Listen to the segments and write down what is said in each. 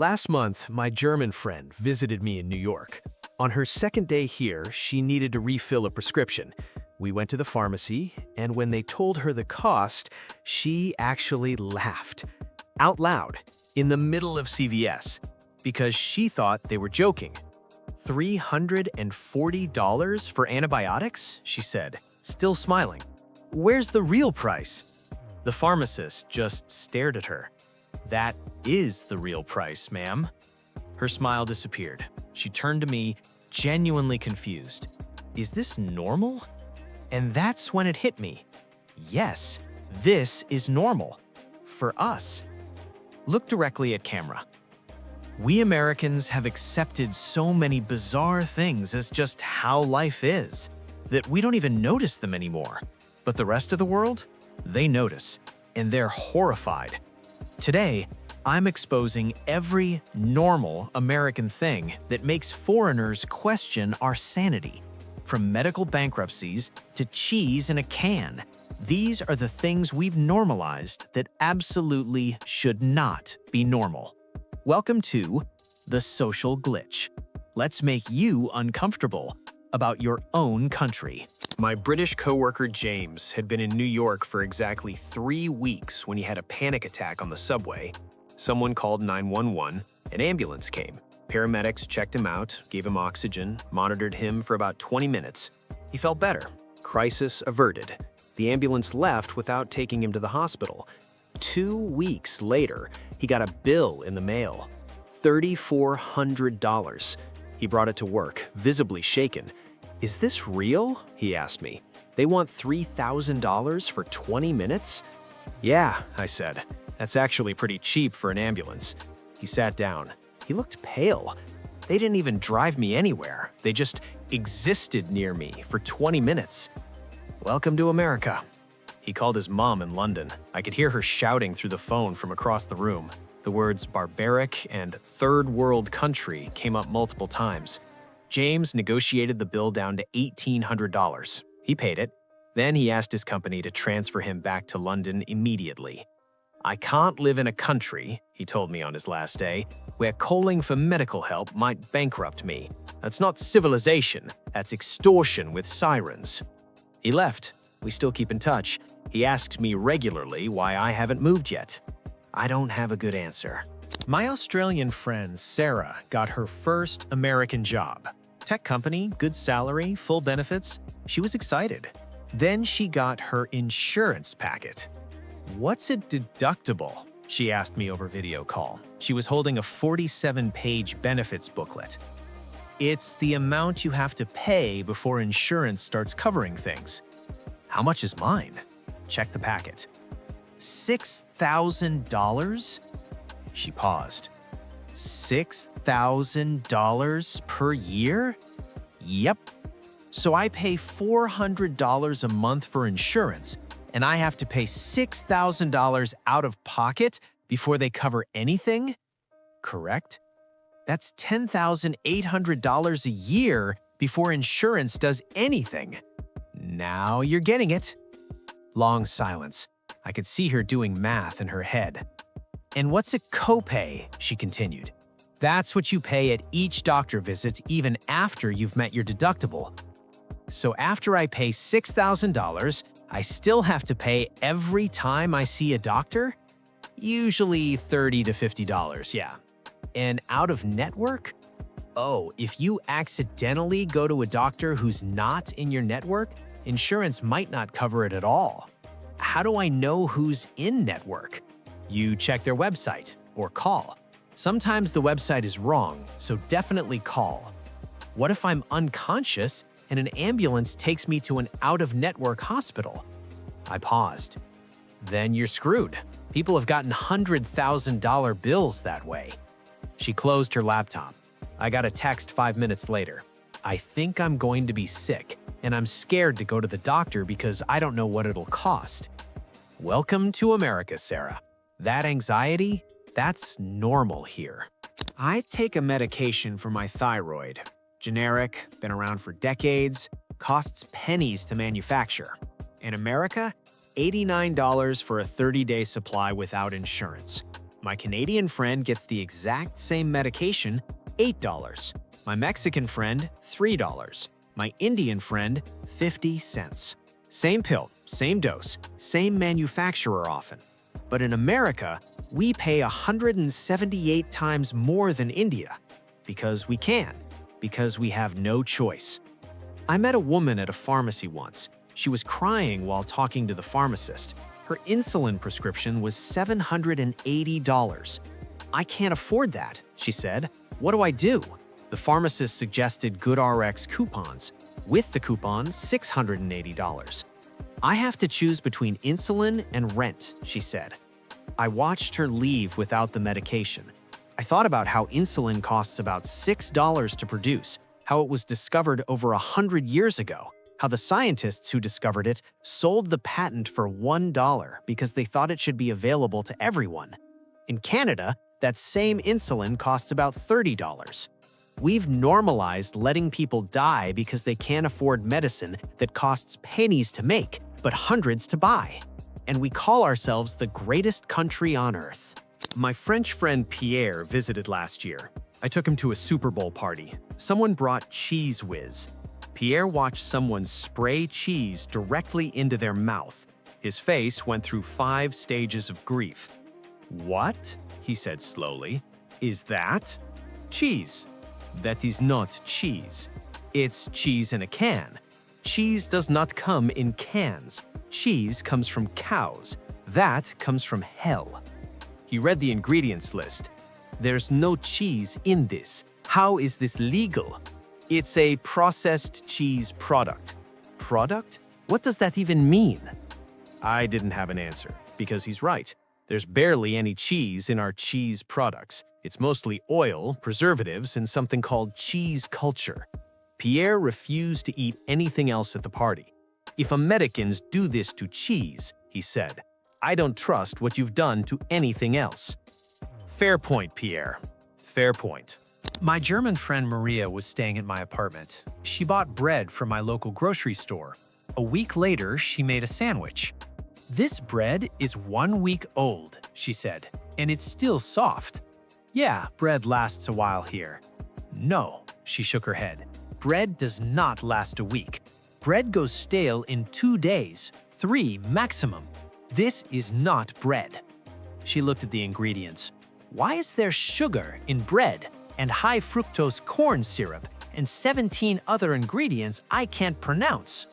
Last month, my German friend visited me in New York. On her second day here, she needed to refill a prescription. We went to the pharmacy, and when they told her the cost, she actually laughed. Out loud, in the middle of CVS, because she thought they were joking. $340 for antibiotics? She said, still smiling. Where's the real price? The pharmacist just stared at her. That is the real price, ma'am. Her smile disappeared. She turned to me, genuinely confused. Is this normal? And that's when it hit me. Yes, this is normal. For us. Look directly at camera. We Americans have accepted so many bizarre things as just how life is, that we don't even notice them anymore. But the rest of the world? They notice, and they're horrified. Today, I'm exposing every normal American thing that makes foreigners question our sanity. From medical bankruptcies to cheese in a can, these are the things we've normalized that absolutely should not be normal. Welcome to The Social Glitch. Let's make you uncomfortable about your own country. My British coworker James had been in New York for exactly 3 weeks when he had a panic attack on the subway. Someone called 911, an ambulance came. Paramedics checked him out, gave him oxygen, monitored him for about 20 minutes. He felt better. Crisis averted. The ambulance left without taking him to the hospital. 2 weeks later, he got a bill in the mail. $3,400. He brought it to work, visibly shaken. Is this real? He asked me. They want $3,000 for 20 minutes? Yeah, I said. That's actually pretty cheap for an ambulance. He sat down. He looked pale. They didn't even drive me anywhere. They just existed near me for 20 minutes. Welcome to America. He called his mom in London. I could hear her shouting through the phone from across the room. The words barbaric and third world country came up multiple times. James negotiated the bill down to $1,800. He paid it. Then he asked his company to transfer him back to London immediately. I can't live in a country, he told me on his last day, where calling for medical help might bankrupt me. That's not civilization, that's extortion with sirens. He left. We still keep in touch. He asks me regularly why I haven't moved yet. I don't have a good answer. My Australian friend Sarah got her first American job. Tech company, good salary, full benefits. She was excited. Then she got her insurance packet. What's a deductible? She asked me over video call. She was holding a 47-page benefits booklet. It's the amount you have to pay before insurance starts covering things. How much is mine? Check the packet. $6,000? She paused. $6,000 per year? Yep. So I pay $400 a month for insurance, and I have to pay $6,000 out of pocket before they cover anything? Correct? That's $10,800 a year before insurance does anything. Now you're getting it. Long silence. I could see her doing math in her head. And what's a copay? She continued. That's what you pay at each doctor visit even after you've met your deductible. So after I pay $6,000, I still have to pay every time I see a doctor? Usually $30 to $50, yeah. And out of network? Oh, if you accidentally go to a doctor who's not in your network, insurance might not cover it at all. How do I know who's in network? You check their website or call. Sometimes the website is wrong, so definitely call. What if I'm unconscious and an ambulance takes me to an out-of-network hospital? I paused. Then you're screwed. People have gotten $100,000 bills that way. She closed her laptop. I got a text 5 minutes later. I think I'm going to be sick, and I'm scared to go to the doctor because I don't know what it'll cost. Welcome to America, Sarah. That anxiety, that's normal here. I take a medication for my thyroid. Generic, been around for decades, costs pennies to manufacture. In America, $89 for a 30-day supply without insurance. My Canadian friend gets the exact same medication, $8. My Mexican friend, $3. My Indian friend, 50 cents. Same pill, same dose, same manufacturer often. But in America, we pay 178 times more than India. Because we can. Because we have no choice. I met a woman at a pharmacy once. She was crying while talking to the pharmacist. Her insulin prescription was $780. I can't afford that, she said. What do I do? The pharmacist suggested GoodRx coupons. With the coupon, $680. I have to choose between insulin and rent, she said. I watched her leave without the medication. I thought about how insulin costs about $6 to produce, how it was discovered over 100 years ago, how the scientists who discovered it sold the patent for $1 because they thought it should be available to everyone. In Canada, that same insulin costs about $30. We've normalized letting people die because they can't afford medicine that costs pennies to make, but hundreds to buy. And we call ourselves the greatest country on earth. My French friend Pierre visited last year. I took him to a Super Bowl party. Someone brought Cheese Whiz. Pierre watched someone spray cheese directly into their mouth. His face went through 5 stages of grief. "What?" he said slowly. "Is that cheese?" "That is not cheese. It's cheese in a can. Cheese does not come in cans. Cheese comes from cows. That comes from hell." He read the ingredients list. "There's no cheese in this. How is this legal?" "It's a processed cheese product." "Product? What does that even mean?" I didn't have an answer, because he's right. There's barely any cheese in our cheese products. It's mostly oil, preservatives, and something called cheese culture. Pierre refused to eat anything else at the party. "If Americans do this to cheese," he said, "I don't trust what you've done to anything else." Fair point, Pierre. Fair point. My German friend Maria was staying at my apartment. She bought bread from my local grocery store. A week later, she made a sandwich. "This bread is 1 week old," she said, "and it's still soft." "Yeah, bread lasts a while here." "No," she shook her head. "Bread does not last a week. Bread goes stale in 2 days, 3 maximum. This is not bread." She looked at the ingredients. "Why is there sugar in bread and high fructose corn syrup and 17 other ingredients I can't pronounce?"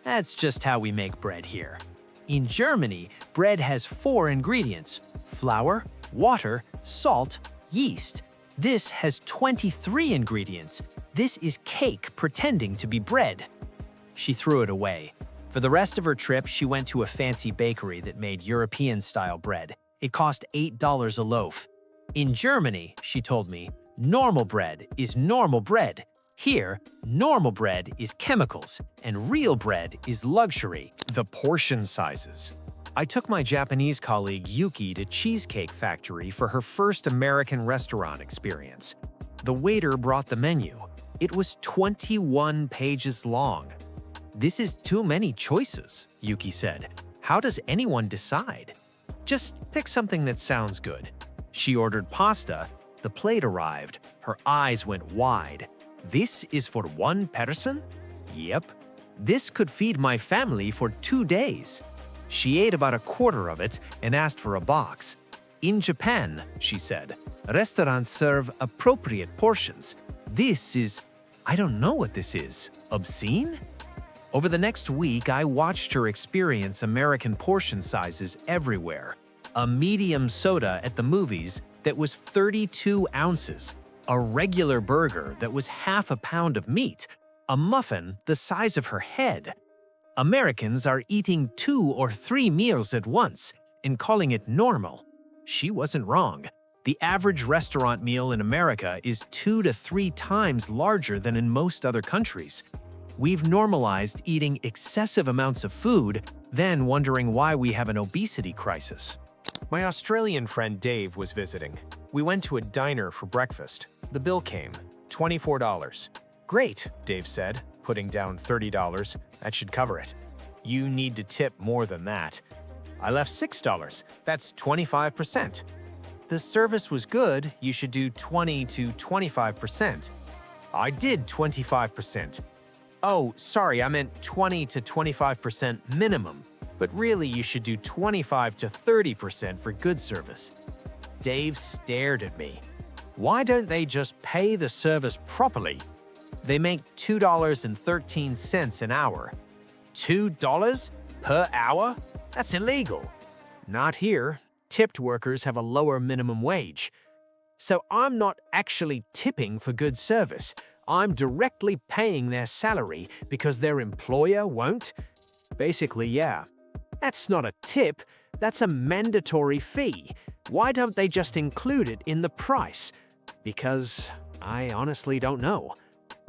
That's just how we make bread here. In Germany, bread has 4 ingredients: flour, water, salt, yeast. This has 23 ingredients. This is cake pretending to be bread. She threw it away. For the rest of her trip, she went to a fancy bakery that made European-style bread. It cost $8 a loaf. In Germany, she told me, normal bread is normal bread. Here, normal bread is chemicals, and real bread is luxury. The portion sizes. I took my Japanese colleague Yuki to Cheesecake Factory for her first American restaurant experience. The waiter brought the menu. It was 21 pages long. "This is too many choices," Yuki said. "How does anyone decide?" "Just pick something that sounds good." She ordered pasta. The plate arrived. Her eyes went wide. "This is for 1 person?" "Yep." "This could feed my family for 2 days." She ate about a quarter of it and asked for a box. "In Japan," she said, "restaurants serve appropriate portions. This is, I don't know what this is, obscene?" Over the next week, I watched her experience American portion sizes everywhere. A medium soda at the movies that was 32 ounces, a regular burger that was half a pound of meat, a muffin the size of her head. Americans are eating 2 or 3 meals at once and calling it normal. She wasn't wrong. The average restaurant meal in America is 2 to 3 times larger than in most other countries. We've normalized eating excessive amounts of food, then wondering why we have an obesity crisis. My Australian friend Dave was visiting. We went to a diner for breakfast. The bill came, $24. "Great," Dave said, putting down $30. "That should cover it." "You need to tip more than that." "I left $6. That's 25%. the service was good, you should do 20 to 25%. I did 25%. Oh, sorry, I meant 20 to 25% minimum, but really you should do 25 to 30% for good service. Dave stared at me. Why don't they just pay the service properly? They make $2.13 an hour. $2 per hour? That's illegal. Not here. Tipped workers have a lower minimum wage. So I'm not actually tipping for good service. I'm directly paying their salary because their employer won't? Basically, yeah. That's not a tip, that's a mandatory fee. Why don't they just include it in the price? Because I honestly don't know.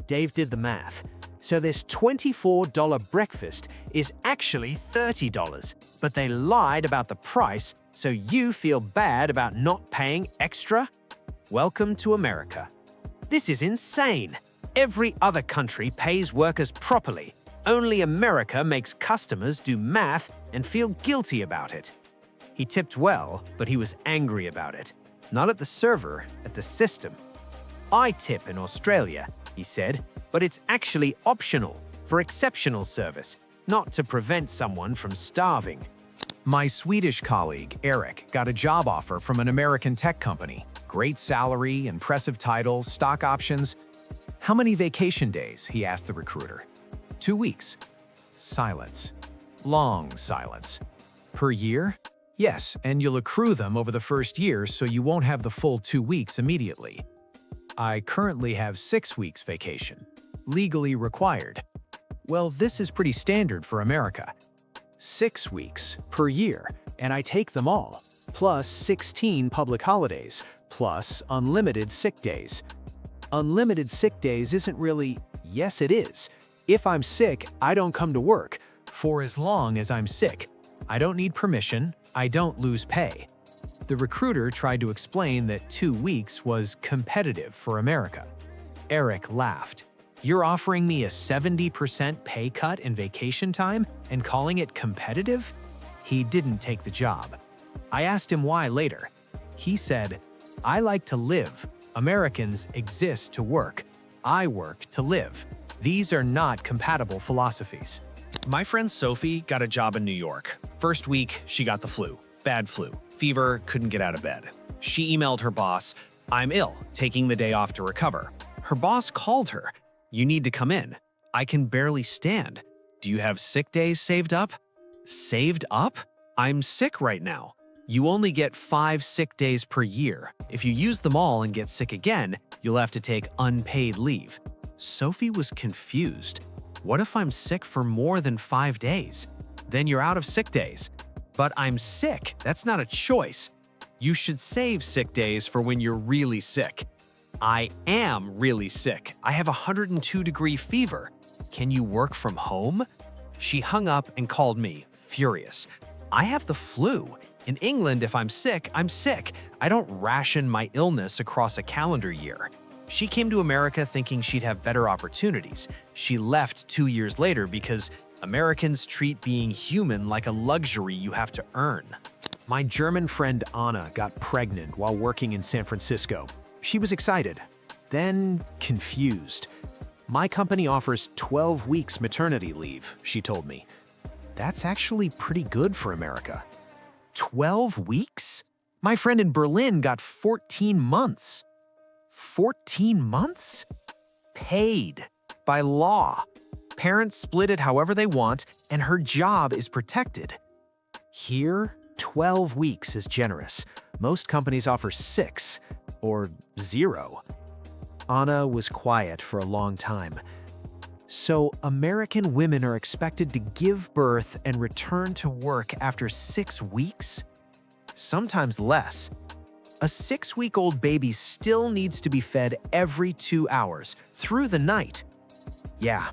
Dave did the math. So this $24 breakfast is actually $30, but they lied about the price, so you feel bad about not paying extra? Welcome to America. This is insane. Every other country pays workers properly. Only America makes customers do math and feel guilty about it. He tipped well, but he was angry about it. Not at the server, at the system. I tip in Australia, he said, but it's actually optional for exceptional service, not to prevent someone from starving. My Swedish colleague, Eric, got a job offer from an American tech company. Great salary, impressive title, stock options. How many vacation days? He asked the recruiter. 2 weeks. Silence. Long silence. Per year? Yes, and you'll accrue them over the first year so you won't have the full 2 weeks immediately. I currently have 6 weeks vacation. Legally required. Well, this is pretty standard for America. 6 weeks per year, and I take them all, plus 16 public holidays, plus unlimited sick days. Unlimited sick days isn't really… Yes, it is. If I'm sick, I don't come to work. For as long as I'm sick. I don't need permission. I don't lose pay. The recruiter tried to explain that 2 weeks was competitive for America. Eric laughed. You're offering me a 70% pay cut in vacation time and calling it competitive? He didn't take the job. I asked him why later. He said, I like to live. Americans exist to work. I work to live. These are not compatible philosophies. My friend Sophie got a job in New York. First week, she got the flu. Bad flu. Fever, couldn't get out of bed. She emailed her boss, I'm ill, taking the day off to recover. Her boss called her. You need to come in. I can barely stand. Do you have sick days saved up? Saved up? I'm sick right now. You only get 5 sick days per year. If you use them all and get sick again, you'll have to take unpaid leave. Sophie was confused. What if I'm sick for more than 5 days? Then you're out of sick days. But I'm sick. That's not a choice. You should save sick days for when you're really sick. I am really sick. I have a 102-degree fever. Can you work from home? She hung up and called me, furious. I have the flu. In England, if I'm sick, I'm sick. I don't ration my illness across a calendar year. She came to America thinking she'd have better opportunities. She left 2 years later because Americans treat being human like a luxury you have to earn. My German friend Anna got pregnant while working in San Francisco. She was excited, then confused. My company offers 12 weeks maternity leave, she told me. That's actually pretty good for America. 12 weeks? My friend in Berlin got 14 months. 14 months? Paid. By law. Parents split it however they want, and her job is protected. Here, 12 weeks is generous. Most companies offer 6, or 0. Anna was quiet for a long time. So, American women are expected to give birth and return to work after 6 weeks? Sometimes less. A 6-week-old baby still needs to be fed every 2 hours, through the night. Yeah.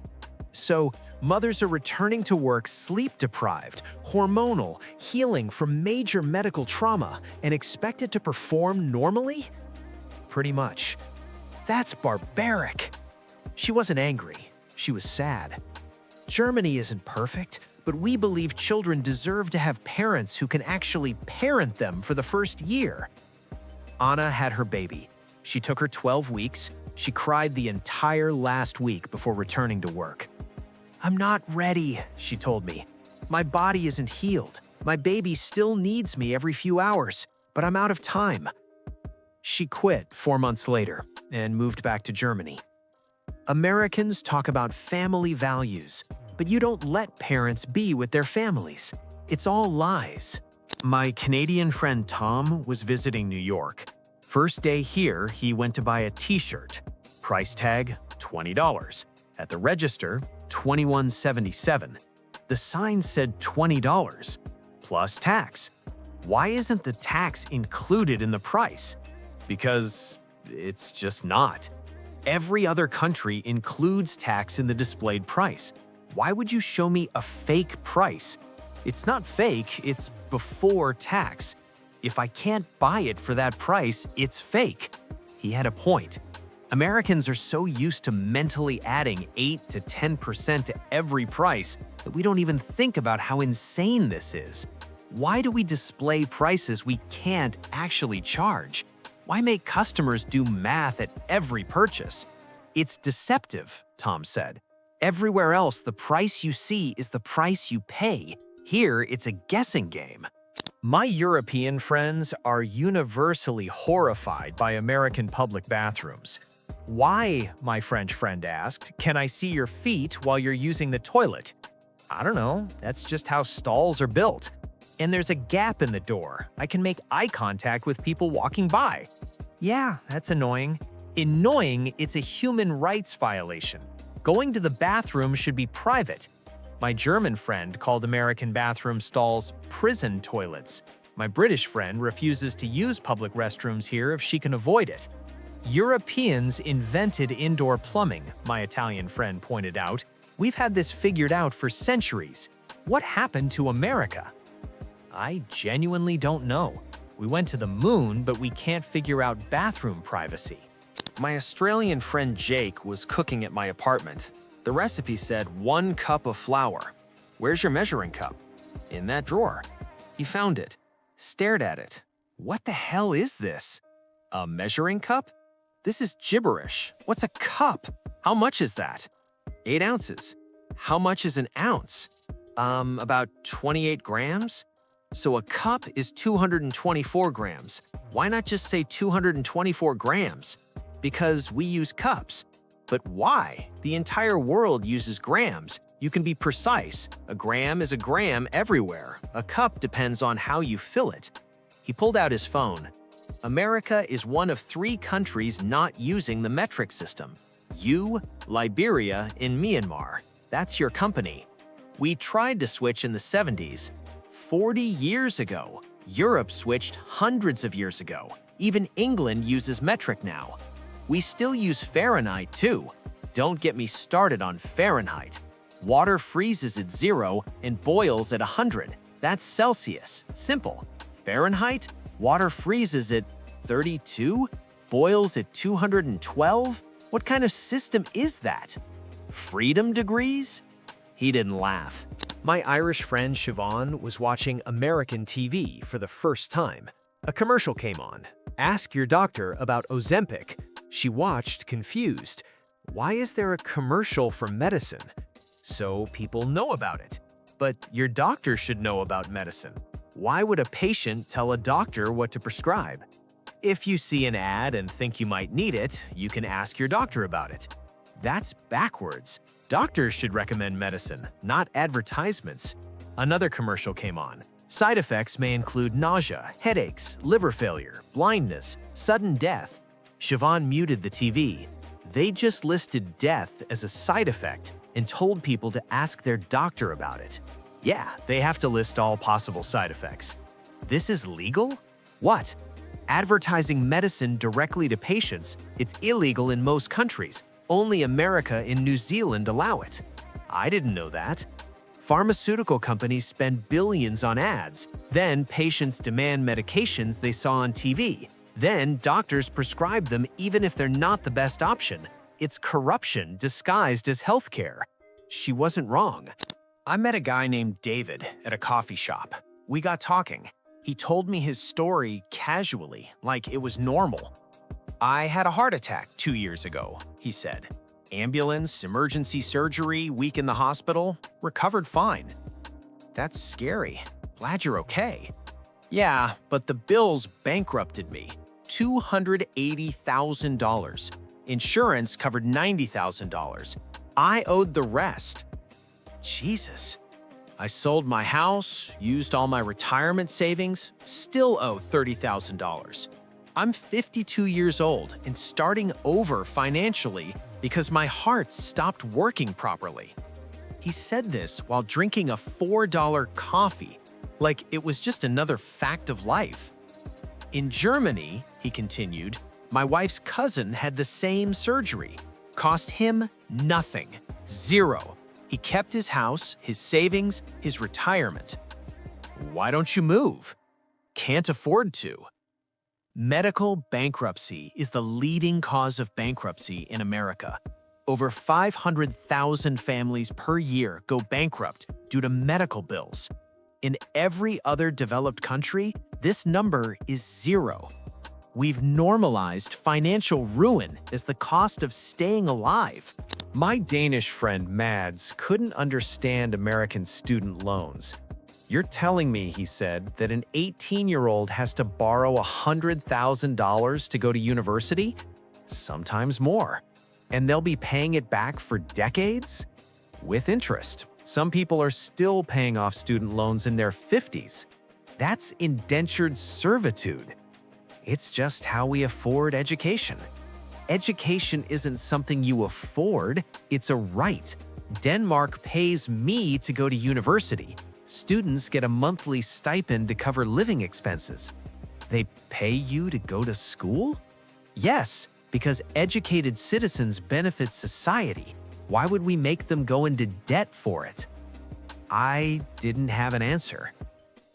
So, mothers are returning to work sleep-deprived, hormonal, healing from major medical trauma, and expected to perform normally? Pretty much. That's barbaric. She wasn't angry. She was sad. Germany isn't perfect, but we believe children deserve to have parents who can actually parent them for the first year. Anna had her baby. She took her 12 weeks. She cried the entire last week before returning to work. "I'm not ready," she told me. "My body isn't healed. My baby still needs me every few hours, but I'm out of time." She quit 4 months later and moved back to Germany. Americans talk about family values, but you don't let parents be with their families. It's all lies. My Canadian friend Tom was visiting New York. First day here, he went to buy a t-shirt. Price tag, $20. At the register, $21.77. The sign said $20 plus tax. Why isn't the tax included in the price? Because it's just not. Every other country includes tax in the displayed price. Why would you show me a fake price? It's not fake, it's before tax. If I can't buy it for that price, it's fake. He had a point. Americans are so used to mentally adding 8 to 10% to every price that we don't even think about how insane this is. Why do we display prices we can't actually charge? Why make customers do math at every purchase? It's deceptive, Tom said. Everywhere else, the price you see is the price you pay. Here, it's a guessing game. My European friends are universally horrified by American public bathrooms. "Why," my French friend asked, "can I see your feet while you're using the toilet?" "I don't know, that's just how stalls are built. And there's a gap in the door. I can make eye contact with people walking by." "Yeah, that's annoying." Annoying, it's a human rights violation. Going to the bathroom should be private. My German friend called American bathroom stalls prison toilets. My British friend refuses to use public restrooms here if she can avoid it. Europeans invented indoor plumbing, my Italian friend pointed out. We've had this figured out for centuries. What happened to America? I genuinely don't know. We went to the moon, but we can't figure out bathroom privacy. My Australian friend Jake was cooking at my apartment. The recipe said 1 cup of flour. "Where's your measuring cup?" "In that drawer." He found it, stared at it. "What the hell is this? A measuring cup? This is gibberish. What's a cup? How much is that?" 8 ounces. "How much is an ounce?" About 28 grams? So a cup is 224 grams. Why not just say 224 grams? Because we use cups. But why? The entire world uses grams. You can be precise. A gram is a gram everywhere. A cup depends on how you fill it. He pulled out his phone. America is one of 3 countries not using the metric system. You, Liberia, and Myanmar. That's your company. We tried to switch in the 70s. 40 years ago. Europe switched hundreds of years ago. Even England uses metric now. We still use Fahrenheit too. Don't get me started on Fahrenheit. Water freezes at 0 and boils at 100. That's Celsius. Simple. Fahrenheit? Water freezes at 32? Boils at 212? What kind of system is that? Freedom degrees? He didn't laugh. My Irish friend Siobhan was watching American TV for the first time. A commercial came on. "Ask your doctor about Ozempic." She watched, confused. Why is there a commercial for medicine? So people know about it. But your doctor should know about medicine. Why would a patient tell a doctor what to prescribe? If you see an ad and think you might need it, you can ask your doctor about it. That's backwards. Doctors should recommend medicine, not advertisements. Another commercial came on. Side effects may include nausea, headaches, liver failure, blindness, sudden death. Siobhan muted the TV. They just listed death as a side effect and told people to ask their doctor about it. Yeah, they have to list all possible side effects. This is legal? What? Advertising medicine directly to patients, it's illegal in most countries. Only America and New Zealand allow it. I didn't know that. Pharmaceutical companies spend billions on ads. Then patients demand medications they saw on TV. Then doctors prescribe them even if they're not the best option. It's corruption disguised as healthcare. She wasn't wrong. I met a guy named David at a coffee shop. We got talking. He told me his story casually, like it was normal. "I had a heart attack 2 years ago," he said. "Ambulance, emergency surgery, week in the hospital, recovered fine." "That's scary. Glad you're okay." "Yeah, but the bills bankrupted me. $280,000. Insurance covered $90,000. I owed the rest." Jesus. "I sold my house, used all my retirement savings, still owe $30,000. I'm 52 years old and starting over financially because my heart stopped working properly." He said this while drinking a $4 coffee, like it was just another fact of life. "In Germany," he continued, "my wife's cousin had the same surgery. Cost him nothing. Zero. He kept his house, his savings, his retirement." "Why don't you move?" "Can't afford to." Medical bankruptcy is the leading cause of bankruptcy in America. Over 500,000 families per year go bankrupt due to medical bills. In every other developed country, this number is zero. We've normalized financial ruin as the cost of staying alive. My Danish friend Mads couldn't understand American student loans. "You're telling me," he said, "that an 18-year-old has to borrow $100,000 to go to university? Sometimes more. And they'll be paying it back for decades? With interest. Some people are still paying off student loans in their 50s. That's indentured servitude. It's just how we afford education. Education isn't something you afford, it's a right. Denmark pays me to go to university. Students get a monthly stipend to cover living expenses. They pay you to go to school? Yes, because educated citizens benefit society. Why would we make them go into debt for it?" I didn't have an answer.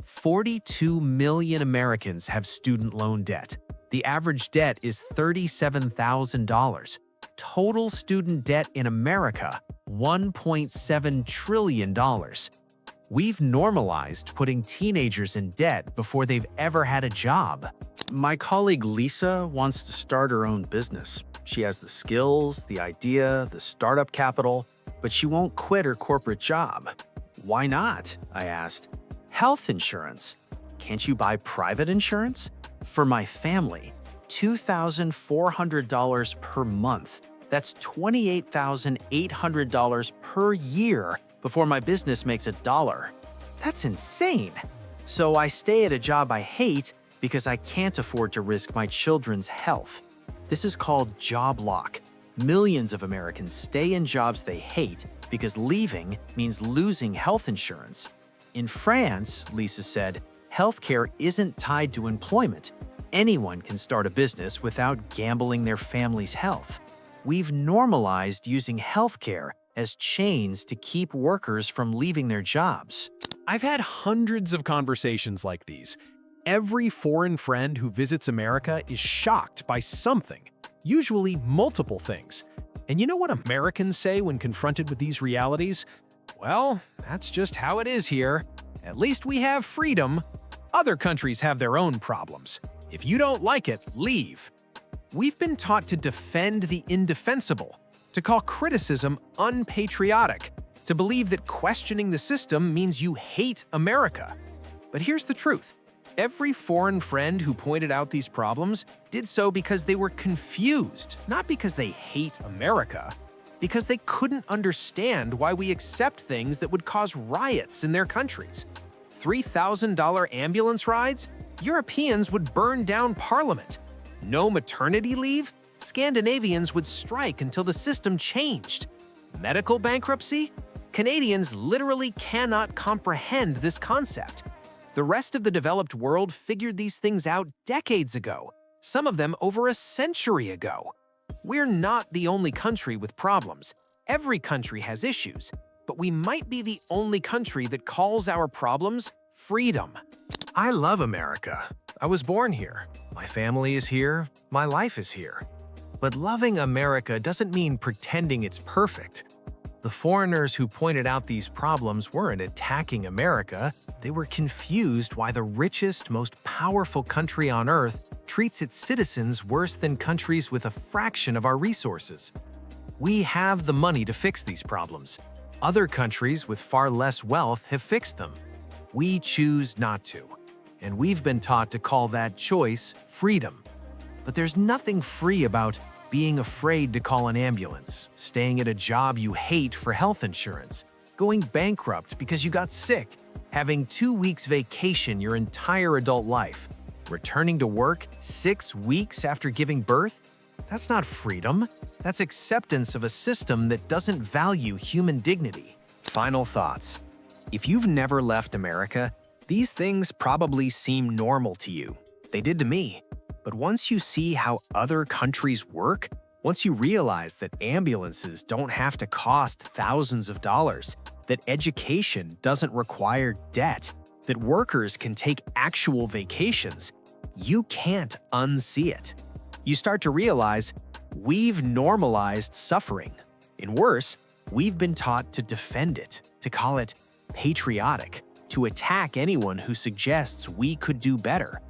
42 million Americans have student loan debt. The average debt is $37,000. Total student debt in America, $1.7 trillion. We've normalized putting teenagers in debt before they've ever had a job. My colleague Lisa wants to start her own business. She has the skills, the idea, the startup capital, but she won't quit her corporate job. "Why not?" I asked. "Health insurance. Can't you buy private insurance?" "For my family, $2,400 per month. That's $28,800 per year before my business makes $1. That's insane. So I stay at a job I hate because I can't afford to risk my children's health. This is called job lock. Millions of Americans stay in jobs they hate because leaving means losing health insurance. In France, Lisa said, healthcare isn't tied to employment. Anyone can start a business without gambling their family's health. We've normalized using healthcare as chains to keep workers from leaving their jobs. I've had hundreds of conversations like these. Every foreign friend who visits America is shocked by something, usually multiple things. And you know what Americans say when confronted with these realities? Well, that's just how it is here. At least we have freedom. Other countries have their own problems. If you don't like it, leave. We've been taught to defend the indefensible, to call criticism unpatriotic, to believe that questioning the system means you hate America. But here's the truth. Every foreign friend who pointed out these problems did so because they were confused, not because they hate America, because they couldn't understand why we accept things that would cause riots in their countries. $3,000 ambulance rides? Europeans would burn down Parliament. No maternity leave? Scandinavians would strike until the system changed. Medical bankruptcy? Canadians literally cannot comprehend this concept. The rest of the developed world figured these things out decades ago, some of them over a century ago. We're not the only country with problems. Every country has issues, but we might be the only country that calls our problems freedom. I love America. I was born here. My family is here. My life is here. But loving America doesn't mean pretending it's perfect. The foreigners who pointed out these problems weren't attacking America. They were confused why the richest, most powerful country on Earth treats its citizens worse than countries with a fraction of our resources. We have the money to fix these problems. Other countries with far less wealth have fixed them. We choose not to. And we've been taught to call that choice freedom. But there's nothing free about being afraid to call an ambulance, staying at a job you hate for health insurance, going bankrupt because you got sick, having 2 weeks vacation your entire adult life, returning to work 6 weeks after giving birth. That's not freedom. That's acceptance of a system that doesn't value human dignity. Final thoughts. If you've never left America, these things probably seem normal to you. They did to me. But once you see how other countries work, once you realize that ambulances don't have to cost thousands of dollars, that education doesn't require debt, that workers can take actual vacations, you can't unsee it. You start to realize we've normalized suffering. And worse, we've been taught to defend it, to call it patriotic, to attack anyone who suggests we could do better.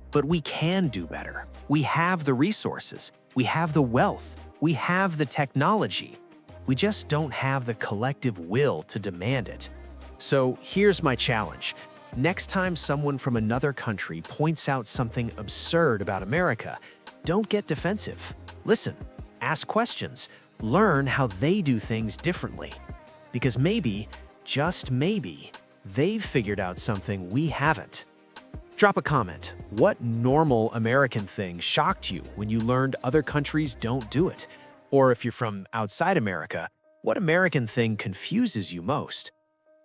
But we can do better. We have the resources. We have the wealth. We have the technology. We just don't have the collective will to demand it. So here's my challenge. Next time someone from another country points out something absurd about America, don't get defensive. Listen, ask questions, learn how they do things differently. Because maybe, just maybe, they've figured out something we haven't. Drop a comment. What normal American thing shocked you when you learned other countries don't do it? Or if you're from outside America, what American thing confuses you most?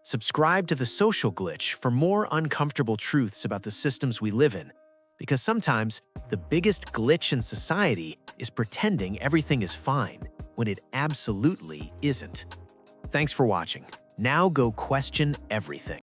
Subscribe to The Social Glitch for more uncomfortable truths about the systems we live in. Because sometimes, the biggest glitch in society is pretending everything is fine when it absolutely isn't. Thanks for watching. Now go question everything.